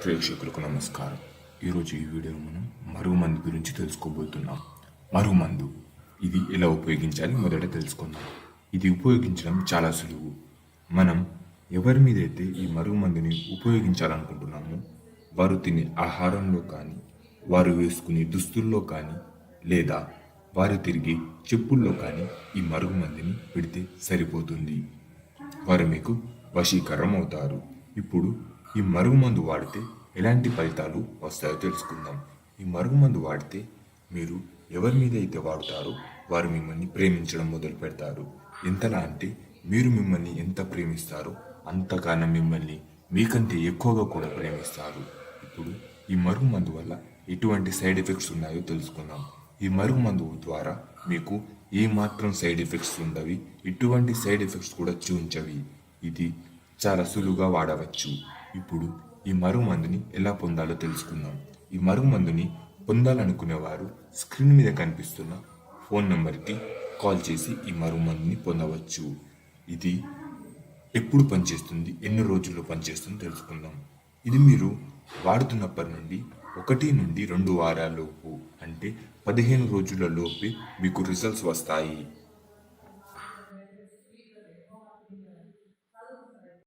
ప్రేక్షకులకు నమస్కారం. ఈరోజు ఈ వీడియోలో మనం మరుగుమందు గురించి తెలుసుకోబోతున్నాం. మరుగుమందు ఇది ఎలా ఉపయోగించాలి మొదట తెలుసుకుందాం. ఇది ఉపయోగించడం చాలా సులువు. మనం ఎవరి మీద అయితే ఈ మరుగుమందుని ఉపయోగించాలనుకుంటున్నామో వారు తినే ఆహారంలో కానీ, వారు వేసుకునే దుస్తుల్లో కానీ, లేదా వారు తిరిగే చెప్పుల్లో కానీ ఈ మరుగుమందుని పెడితే సరిపోతుంది. వారు మీకు వశీకరం అవుతారు. ఇప్పుడు ఈ మరుగుమందు వాడితే ఎలాంటి ఫలితాలు వస్తాయో తెలుసుకుందాం. ఈ మరుగుమందు వాడితే మీరు ఎవరి మీద అయితే వాడుతారో వారు మిమ్మల్ని ప్రేమించడం మొదలు పెడతారు. ఎంతలా అంటే మీరు మిమ్మల్ని ఎంత ప్రేమిస్తారో అంతగానో మిమ్మల్ని మీకంటే ఎక్కువగా కూడా ప్రేమిస్తారు. ఇప్పుడు ఈ మరుగుమందు వల్ల ఎటువంటి సైడ్ ఎఫెక్ట్స్ ఉన్నాయో తెలుసుకుందాం. ఈ మరుగుమందు ద్వారా మీకు ఏమాత్రం సైడ్ ఎఫెక్ట్స్ ఉండవి, ఎటువంటి సైడ్ ఎఫెక్ట్స్ కూడా చూపించవి. ఇది చాలా సులువుగా వాడవచ్చు. ఇప్పుడు ఈ మరుగుమందుని ఎలా పొందాలో తెలుసుకుందాం. ఈ మరుగుమందుని పొందాలనుకునేవారు స్క్రీన్ మీద కనిపిస్తున్న ఫోన్ నెంబర్కి కాల్ చేసి ఈ మరుగుమందుని పొందవచ్చు. ఇది ఎప్పుడు పనిచేస్తుంది, ఎన్ని రోజుల్లో పనిచేస్తుందో తెలుసుకుందాం. ఇది మీరు వాడుతున్నప్పటి నుండి 1 నుండి 2 వారాలలోపు అంటే 15 రోజుల లోపే మీకు రిజల్ట్స్ వస్తాయి.